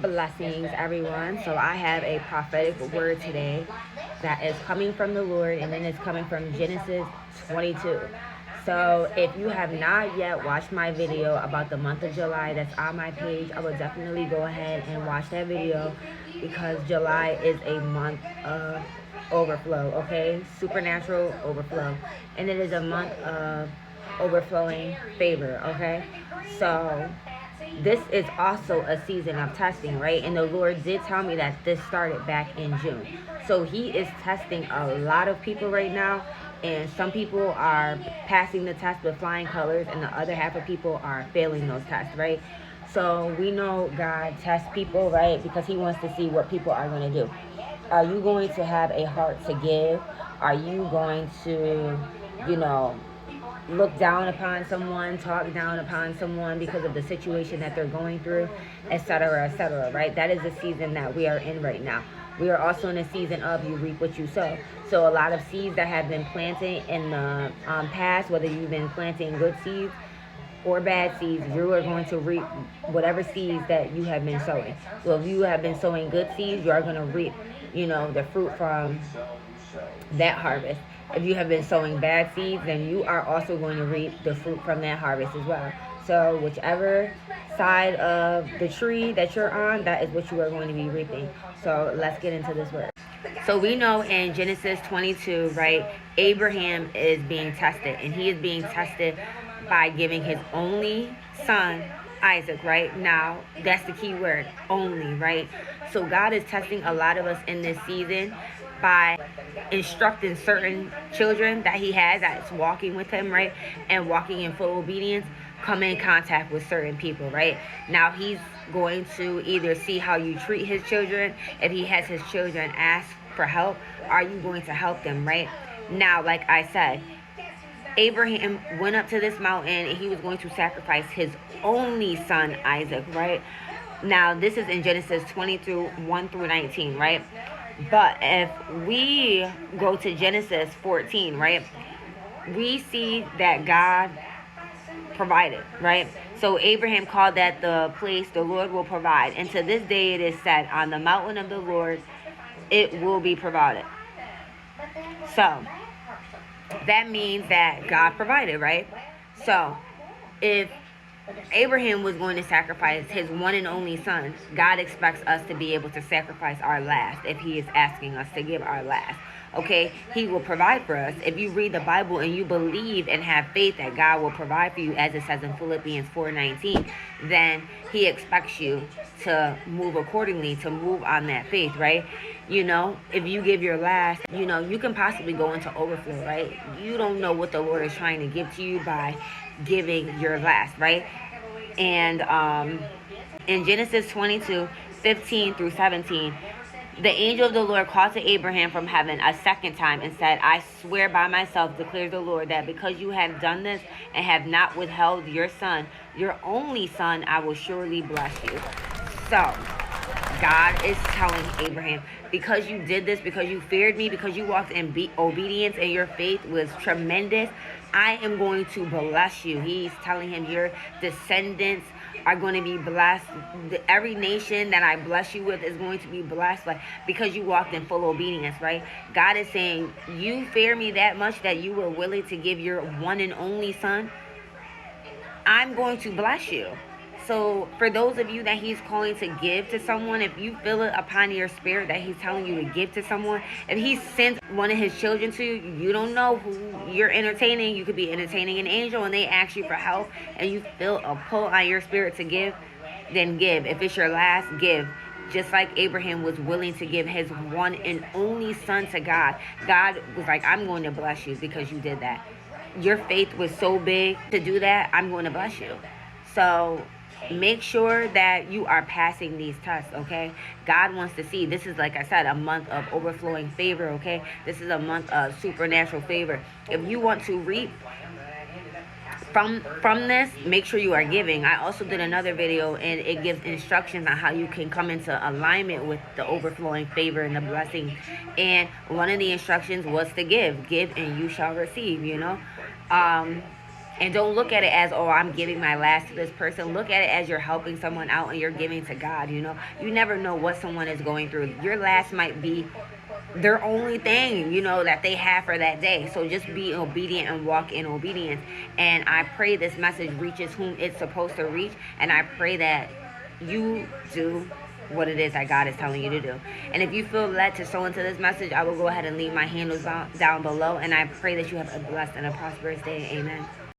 Blessings, everyone. So I have a prophetic word today that is coming from the Lord, and then it's coming from Genesis 22. So if you have not yet watched my video about the month of July that's on my page, I would definitely go ahead and watch that video because July is a month of overflow, okay? Supernatural overflow. And it is a month of overflowing favor, okay? So this is also a season of testing, right? And the Lord did tell me that this started back in June. So He is testing a lot of people right now. And some people are passing the test with flying colors, and the other half of people are failing those tests, right? So we know God tests people, right? Because He wants to see what people are going to do. Are you going to have a heart to give? Are you going to, you know, look down upon someone, talk down upon someone because of the situation that they're going through, etc., right? That is the season that we are in right now. We are also in a season of you reap what you sow. So a lot of seeds that have been planted in the past, whether you've been planting good seeds or bad seeds, you are going to reap whatever seeds that you have been sowing. So if you have been sowing good seeds, you are going to reap, the fruit from that harvest. If you have been sowing bad seeds, then you are also going to reap the fruit from that harvest as well. So whichever side of the tree that you're on, that is what you are going to be reaping. So let's get into this word. So we know in Genesis 22, right, Abraham is being tested, and he is being tested by giving his only son Isaac, right? Now, that's the key word, only, right? So God is testing a lot of us in this season by instructing certain children that he has that's walking with him, right? And walking in full obedience, come in contact with certain people, right? Now he's going to either see how you treat his children. If he has his children ask for help, are you going to help them, right? Now, like I said, Abraham went up to this mountain and he was going to sacrifice his only son Isaac, right? Now this is in Genesis 22, 1 through 19, right? But if we go to Genesis 14, right, we see that God provided, right? So Abraham called that the place the Lord will provide. And to this day it is said, on the mountain of the Lord it will be provided. So that means that God provided, right? So if Abraham was going to sacrifice his one and only son, God expects us to be able to sacrifice our last if he is asking us to give our last. Okay, he will provide for us. If you read the Bible and you believe and have faith that God will provide for you, as it says in Philippians 4:19, then he expects you to move accordingly, to move on that faith, right? If you give your last, you can possibly go into overflow, right? You don't know what the Lord is trying to give to you by giving your last, right? And in Genesis 22:15-17, the angel of the Lord called to Abraham from heaven a second time and said, I swear by myself, declares the Lord, that because you have done this and have not withheld your son, your only son, I will surely bless you. So God is telling Abraham, because you did this, because you feared me, because you walked in obedience and your faith was tremendous, I am going to bless you. He's telling him your descendants are going to be blessed. Every nation that I bless you with is going to be blessed, because you walked in full obedience, right? God is saying, you fear me that much that you were willing to give your one and only son. I'm going to bless you. So for those of you that he's calling to give to someone, if you feel it upon your spirit that he's telling you to give to someone, if he sends one of his children to you, you don't know who you're entertaining. You could be entertaining an angel and they ask you for help and you feel a pull on your spirit to give, then give. If it's your last, give. Just like Abraham was willing to give his one and only son to God. God was like, I'm going to bless you because you did that. Your faith was so big to do that, I'm going to bless you. So make sure that you are passing these tests, okay? God wants to see. This is, like I said, a month of overflowing favor, okay? This is a month of supernatural favor. If you want to reap from this, make sure you are giving. I also did another video and it gives instructions on how you can come into alignment with the overflowing favor and the blessing. And one of the instructions was to give and you shall receive, And don't look at it as, oh, I'm giving my last to this person. Look at it as you're helping someone out and you're giving to God. You know, you never know what someone is going through. Your last might be their only thing, you know, that they have for that day. So just be obedient and walk in obedience. And I pray this message reaches whom it's supposed to reach. And I pray that you do what it is that God is telling you to do. And if you feel led to sow into this message, I will go ahead and leave my handles down below. And I pray that you have a blessed and a prosperous day. Amen.